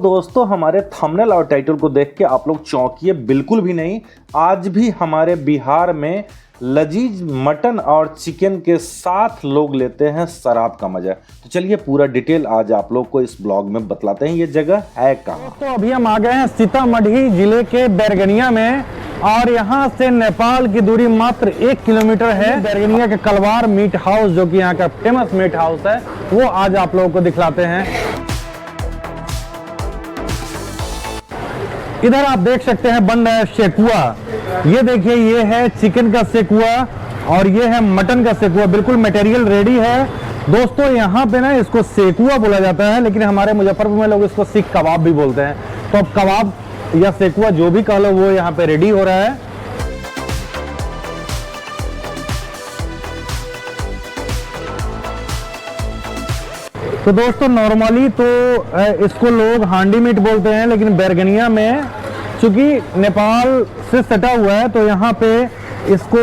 दोस्तों हमारे थंबनेल और टाइटल को देख के आप लोग चौंकिए बिल्कुल भी नहीं। आज भी हमारे बिहार में लजीज मटन और चिकन के साथ लोग लेते हैं शराब का मजा। तो चलिए पूरा डिटेल आज आप लोग को इस ब्लॉग में बतलाते हैं ये जगह है कहाँ। तो अभी हम आ गए हैं सीतामढ़ी जिले के बैरगनिया में और यहाँ से नेपाल की दूरी मात्र 1 किलोमीटर है। बैरगनिया के कलवार मीट हाउस जो कि यहाँ का फेमस मीट हाउस है वो आज आप लोगों को दिखलाते हैं। इधर आप देख सकते हैं बन रहा है सेकुआ। ये देखिए ये है चिकन का सेकुआ और ये है मटन का सेकुआ। बिल्कुल मटेरियल रेडी है दोस्तों। यहाँ पे ना इसको सेकुआ बोला जाता है लेकिन हमारे मुजफ्फरपुर में लोग इसको सीख कबाब भी बोलते हैं। तो अब कबाब या सेकुआ जो भी कह लो वो यहाँ पे रेडी हो रहा है। तो दोस्तों नॉर्मली तो इसको लोग हांडी मीट बोलते हैं लेकिन बैरगनिया में चूंकि नेपाल से सटा हुआ है तो यहाँ पे इसको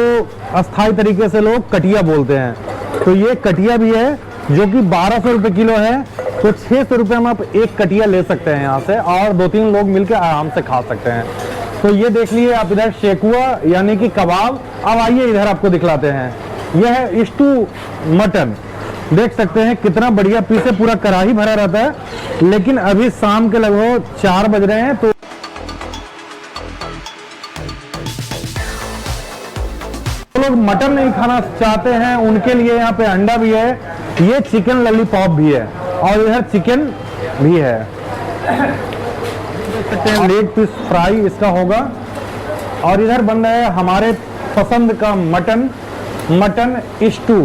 अस्थाई तरीके से लोग कटिया बोलते हैं। तो ये कटिया भी है जो कि 1200 रुपये किलो है। तो 600 रुपये में आप एक कटिया ले सकते हैं यहाँ से और 2-3 लोग मिलकर आराम से खा सकते हैं। तो ये देख लिए आप इधर सेकुआ यानी कि कबाब। अब आइए इधर आपको दिखलाते हैं। यह है स्टू मटन। देख सकते हैं कितना बढ़िया पीस है, पूरा कढ़ाई भरा रहता है। लेकिन अभी शाम के लगभग 4 बज रहे हैं तो लोग मटन नहीं खाना चाहते हैं उनके लिए यहाँ पे अंडा भी है। ये चिकन लॉलीपॉप भी है और इधर चिकन भी है। देख सकते हैं लेग पीस फ्राई इसका होगा और इधर बन रहा है हमारे पसंद का मटन स्टू।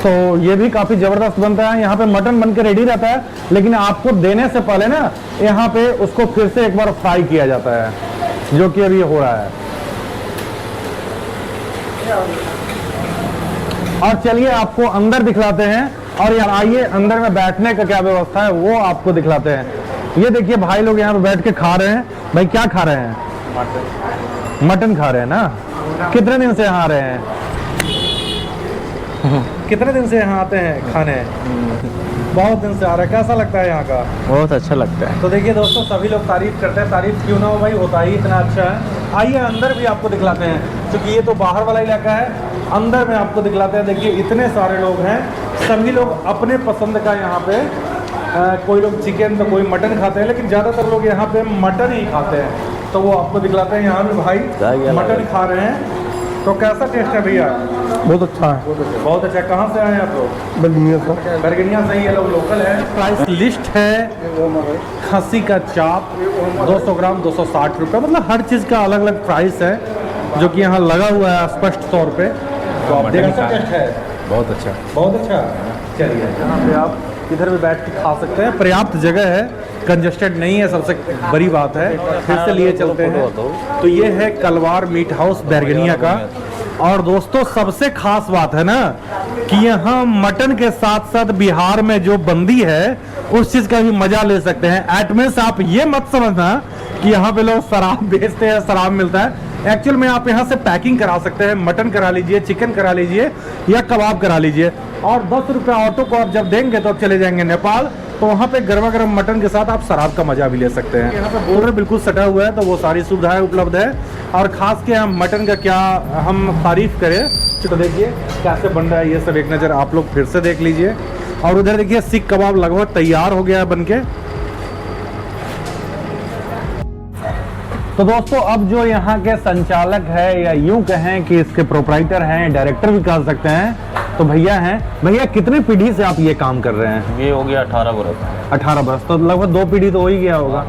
तो ये भी काफी जबरदस्त बनता है। यहाँ पे मटन बन के रेडी रहता है लेकिन आपको देने से पहले ना यहाँ पे उसको फिर से एक बार फ्राई किया जाता है जो कि अभी हो रहा है। और चलिए आपको अंदर दिखलाते हैं और यार आइए अंदर में बैठने का क्या व्यवस्था है वो आपको दिखलाते हैं। ये देखिए भाई लोग यहाँ पे बैठ के खा रहे हैं। भाई क्या खा रहे हैं? मटन खा रहे हैं ना। कितने दिन से यहाँ आ रहे हैं? कितने दिन से यहाँ आते हैं खाने? बहुत दिन से आ रहा है। कैसा लगता है यहाँ का? बहुत अच्छा लगता है। तो देखिए दोस्तों सभी लोग तारीफ करते हैं। तारीफ क्यों ना हो भाई, होता ही इतना अच्छा है। आइए अंदर भी आपको दिखलाते हैं क्योंकि ये तो बाहर वाला इलाका है। अंदर में आपको दिखलाते हैं। देखिए इतने सारे लोग हैं, सभी लोग अपने पसंद का यहाँ पे कोई लोग चिकन तो कोई मटन खाते हैं लेकिन ज़्यादातर लोग यहाँ पे मटन ही खाते हैं। तो वो आपको दिखलाते हैं। यहाँ भी भाई मटन खा रहे हैं। तो कैसा टेस्ट है भैया? बहुत अच्छा है। बहुत अच्छा। कहाँ से आए हैं आप लोग? बैरगनिया से ही। ये लोग लोकल है। प्राइस लिस्ट है। खस्सी का चाप 200 ग्राम 260 रुपये। मतलब हर चीज़ का अलग अलग प्राइस है जो कि यहाँ लगा हुआ है स्पष्ट तौर पे। तो आप देख सकते हैं बहुत अच्छा, बहुत अच्छा। चलिए यहाँ पे आप इधर भी बैठ के खा सकते हैं। पर्याप्त जगह है, कंजस्टेड नहीं है, सबसे बड़ी बात है। फिर से लिए चलते हैं। तो ये है कलवार मीट हाउस बैरगनिया का। और दोस्तों सबसे खास बात है ना कि यहाँ मटन के साथ साथ बिहार में जो बंदी है उस चीज का भी मजा ले सकते हैं। एट मींस आप ये मत समझना कि यहाँ पे लोग शराब बेचते हैं, शराब मिलता है। एक्चुअल में आप यहाँ से पैकिंग करा सकते हैं। मटन करा लीजिए, चिकन करा लीजिए या कबाब करा लीजिए और 10 रुपये ऑटो को आप जब देंगे तो आप चले जाएंगे नेपाल। तो वहाँ पे गर्मा गर्म मटन के साथ आप शराब का मजा भी ले सकते हैं। यहाँ पे बॉर्डर बिल्कुल सटा हुआ है तो वो सारी सुविधाएं उपलब्ध है। और खास के हम मटन का क्या हम तारीफ करें। तो देखिए कैसे बन रहा है ये सब एक नज़र आप लोग फिर से देख लीजिए। और उधर देखिए सीख कबाब लगभग तैयार हो गया है बन के। तो दोस्तों अब जो यहाँ के संचालक है या यूं कहें कि इसके प्रोपराइटर हैं, डायरेक्टर भी कह सकते हैं, तो भैया हैं। भैया कितने पीढ़ी से आप ये काम कर रहे हैं? ये हो गया 18 बरस। 18 बरस। तो लगभग 2 पीढ़ी तो हो ही गया होगा।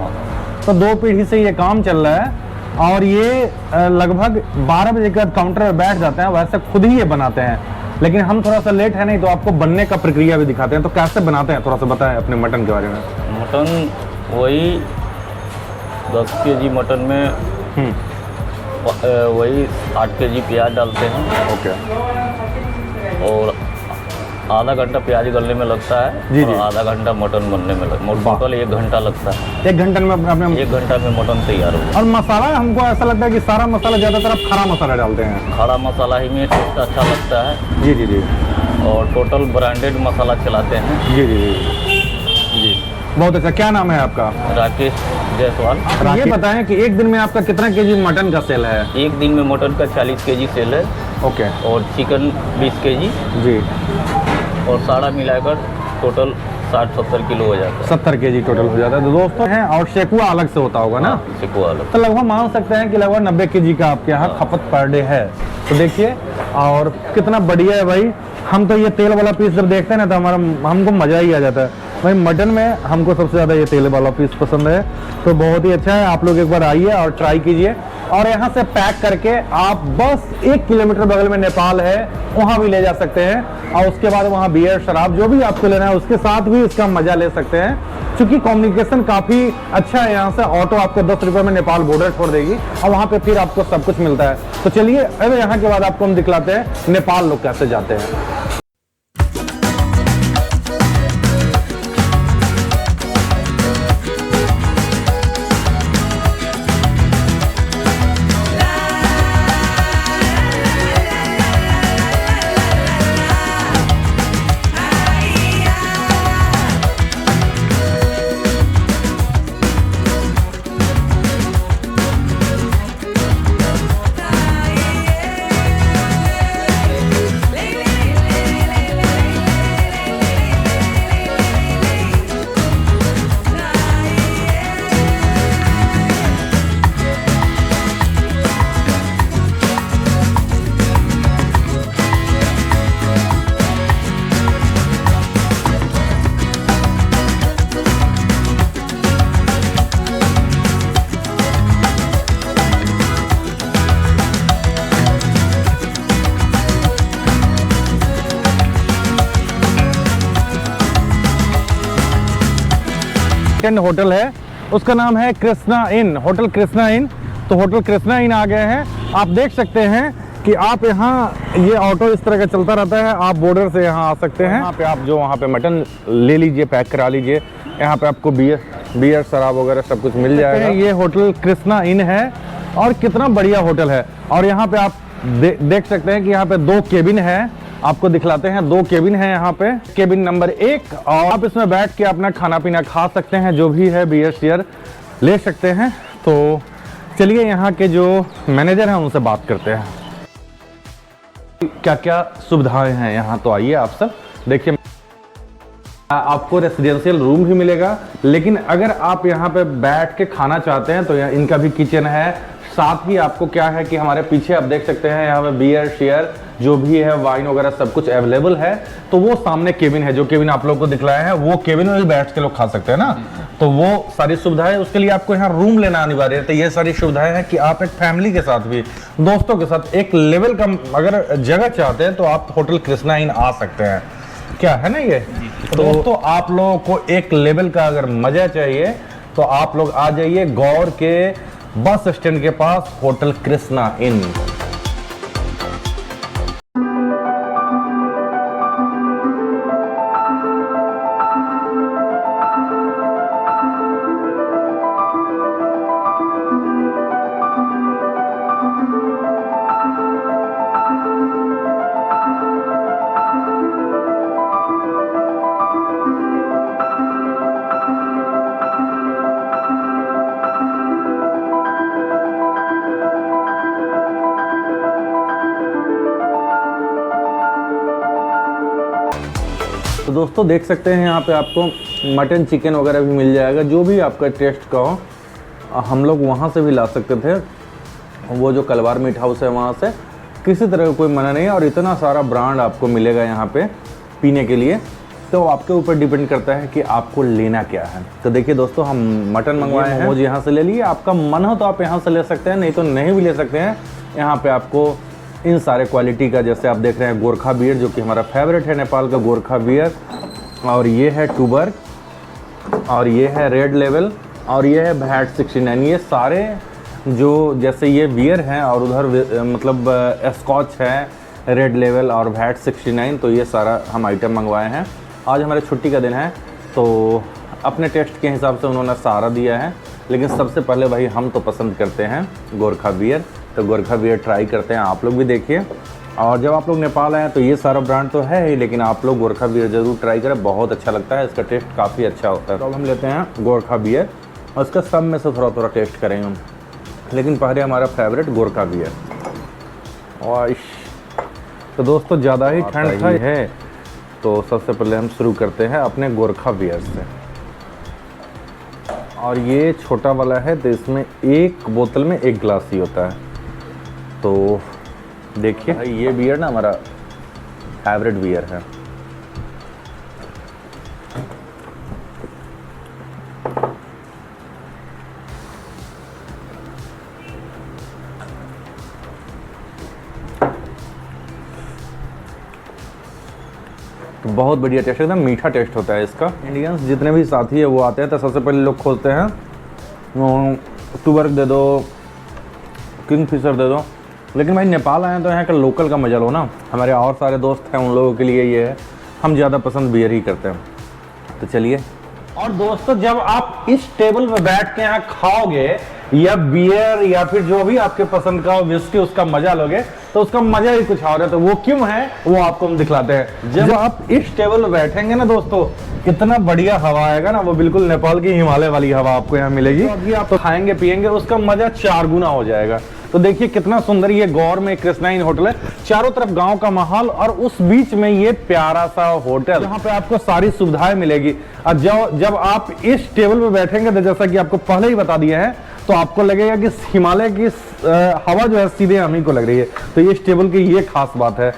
तो 2 पीढ़ी से ये काम चल रहा है और ये लगभग 12 बजे का काउंटर में बैठ जाते हैं। वैसे खुद ही ये बनाते हैं लेकिन हम थोड़ा सा लेट है नहीं तो आपको बनने का प्रक्रिया भी दिखाते हैं। तो कैसे बनाते हैं थोड़ा सा बताएं अपने मटन के बारे में। मटन वही 10 केजी मटन में वही 8 केजी प्याज डालते हैं। ओके। और आधा घंटा प्याज गलने में लगता है। जी और जी। आधा घंटा मटन बनने में लगता है। टोटल 1 घंटा लगता है। 1 घंटे में अपने 1 घंटा में मटन तैयार हो। और मसाला हमको ऐसा लगता है कि सारा मसाला ज़्यादातर आप खड़ा मसाला डालते हैं। खड़ा मसाला ही में टेस्ट अच्छा लगता है। जी जी जी। और टोटल ब्रांडेड मसाला खिलाते हैं। जी जी जी जी। बहुत अच्छा। क्या नाम है आपका? राकेश जायसवाल। ये बताएं कि एक दिन में आपका कितना केजी मटन का सेल है? एक दिन में मटन का 40 केजी सेल है ओके और चिकन 20 केजी जी, और सारा मिलाकर टोटल 60-70 किलो हो जाता है। 70 केजी टोटल हो जाता है। तो दोस्तों हैं, और शेकुआ अलग से होता होगा ना? सिको अलग। तो लगभग मान सकते हैं कि लगभग 90 केजी का आपके यहाँ खपत पर डे है। तो देखिए, और कितना बढ़िया है भाई। हम तो ये तेल वाला पीस जब देखते हैं ना तो हमको मज़ा ही आ जाता है भाई। मटन में हमको सबसे ज़्यादा ये तेल वाला पीस पसंद है। तो बहुत ही अच्छा है, आप लोग एक बार आइए और ट्राई कीजिए। और यहाँ से पैक करके आप बस 1 किलोमीटर बगल में नेपाल है, वहाँ भी ले जा सकते हैं। और उसके बाद वहाँ बियर शराब जो भी आपको लेना है उसके साथ भी इसका मजा ले सकते हैं, क्योंकि कम्युनिकेशन काफ़ी अच्छा है। यहाँ से ऑटो आपको 10 रुपये में नेपाल बॉर्डर छोड़ देगी और वहाँ पे फिर आपको सब कुछ मिलता है। तो चलिए अब यहाँ के बाद आपको हम दिखलाते हैं नेपाल लोग कैसे जाते हैं। होटल है, उसका नाम है कृष्णा इन, होटल कृष्णा इन। तो होटल कृष्णा इन आ गए हैं। आप देख सकते हैं कि आप यहाँ, ये ऑटो इस तरह का चलता रहता है, आप बॉर्डर से यहाँ आ सकते हैं। यहाँ पे आप जो वहाँ पे मटन ले लीजिए, पैक करा लीजिए। यहाँ पे आपको बियर शराब वगैरह सब कुछ मिल जाएगा। ये होटल कृष्णा इन है और कितना बढ़िया होटल है। और यहाँ पे आप देख सकते हैं कि यहाँ पे 2 केबिन है, आपको दिखलाते हैं। 2 केबिन है यहाँ पे। केबिन नंबर 1, और आप इसमें बैठ के अपना खाना पीना खा सकते हैं, जो भी है बियर शेयर ले सकते हैं। तो चलिए यहाँ के जो मैनेजर हैं उनसे बात करते हैं, क्या क्या सुविधाएं हैं यहाँ। तो आइए आप सब देखिए, आपको रेसिडेंशियल रूम भी मिलेगा, लेकिन अगर आप यहाँ पे बैठ के खाना चाहते हैं तो यहाँ इनका भी किचन है। साथ ही आपको क्या है कि हमारे पीछे आप देख सकते हैं, यहाँ पे बियर शेयर जो भी है, वाइन वगैरह सब कुछ अवेलेबल है। तो वो सामने केबिन है, जो केबिन आप लोगों को दिखलाया है, वो केबिन में भी बैठ के लोग खा सकते हैं ना। तो वो सारी सुविधाएं, उसके लिए आपको यहाँ रूम लेना अनिवार्य है। तो ये सारी सुविधाएं हैं कि आप एक फैमिली के साथ भी, दोस्तों के साथ एक लेवल का अगर जगह चाहते हैं तो आप होटल कृष्णा इन आ सकते हैं। क्या है ना ये। तो दोस्तों, आप लोगों को एक लेवल का अगर मजा चाहिए तो आप लोग आ जाइए गौर के बस स्टैंड के पास, होटल कृष्णा इन। तो दोस्तों देख सकते हैं, यहाँ पे आपको मटन चिकन वगैरह भी मिल जाएगा, जो भी आपका टेस्ट का हो। हम लोग वहाँ से भी ला सकते थे, वो जो कलवार मीट हाउस है वहाँ से, किसी तरह का कोई मना नहीं है। और इतना सारा ब्रांड आपको मिलेगा यहाँ पे पीने के लिए। तो आपके ऊपर डिपेंड करता है कि आपको लेना क्या है। तो देखिए दोस्तों, हम मटन मंगवाए हैं, मोमोज यहाँ से ले लिए। आपका मन हो तो आप यहाँ से ले सकते हैं, नहीं तो नहीं भी ले सकते हैं। यहाँ पे आपको इन सारे क्वालिटी का, जैसे आप देख रहे हैं गोरखा बियर, जो कि हमारा फेवरेट है नेपाल का गोरखा बियर, और ये है टूबर, और ये है रेड लेवल, और ये है भैट 69। ये सारे जो जैसे ये बियर हैं, और उधर मतलब स्कॉच है, रेड लेवल और भैट 69। तो ये सारा हम आइटम मंगवाए हैं। आज हमारे छुट्टी का दिन है, तो अपने टेस्ट के हिसाब से उन्होंने सारा दिया है, लेकिन सबसे पहले भाई हम तो पसंद करते हैं गोरखा बियर। तो गोरखा बियर ट्राई करते हैं, आप लोग भी देखिए और जब आप लोग नेपाल आए तो ये सारा ब्रांड तो है ही, लेकिन आप लोग गोरखा बियर ज़रूर ट्राई करें, बहुत अच्छा लगता है, इसका टेस्ट काफ़ी अच्छा होता है। तो अब हम लेते हैं गोरखा बियर और इसका सब में से थोड़ा थोड़ा टेस्ट करेंगे हम, लेकिन पहले हमारा फेवरेट गोरखा बियर। और तो दोस्तों ज़्यादा ही ठंड है, तो सबसे पहले हम शुरू करते हैं अपने गोरखा बियर से। और ये छोटा वाला है, तो इसमें एक बोतल में 1 गिलास ही होता है। तो देखिए ये बियर ना हमारा फेवरेट बियर है। तो बहुत बढ़िया टेस्ट है, एकदम मीठा टेस्ट होता है इसका। इंडियंस जितने भी साथी है वो आते हैं तो सबसे पहले लोग खोजते हैं टूबर्ग दे दो, किंगफिशर दे दो, लेकिन भाई नेपाल आए तो यहाँ का लोकल का मजा लो ना। हमारे और सारे दोस्त हैं, उन लोगों के लिए ये है, हम ज़्यादा पसंद बियर ही करते हैं। तो चलिए। और दोस्तों जब आप इस टेबल पे बैठ के यहाँ खाओगे या बियर या फिर जो भी आपके पसंद का विस्की उसका मजा लोगे, तो उसका मजा ही कुछ और है। तो वो क्यों है वो आपको हम दिखलाते हैं। जब आप इस टेबल पे बैठेंगे ना दोस्तों, इतना बढ़िया हवा आएगा ना, वो बिल्कुल नेपाल की हिमालय वाली हवा आपको यहाँ मिलेगी। तो अभी आप तो खाएंगे पियेंगे, उसका मजा 4 गुना हो जाएगा। तो देखिए कितना सुंदर ये गौर में कृष्णा इन होटल है, चारों तरफ गांव का माहौल और उस बीच में ये प्यारा सा होटल, यहाँ पे आपको सारी सुविधाएं मिलेगी। और जब आप इस टेबल पे बैठेंगे तो जैसा कि आपको पहले ही बता दिया है, तो आपको लगेगा कि हिमालय की हवा जो है सीधे हम ही को लग रही है। तो ये इस टेबल की ये खास बात है।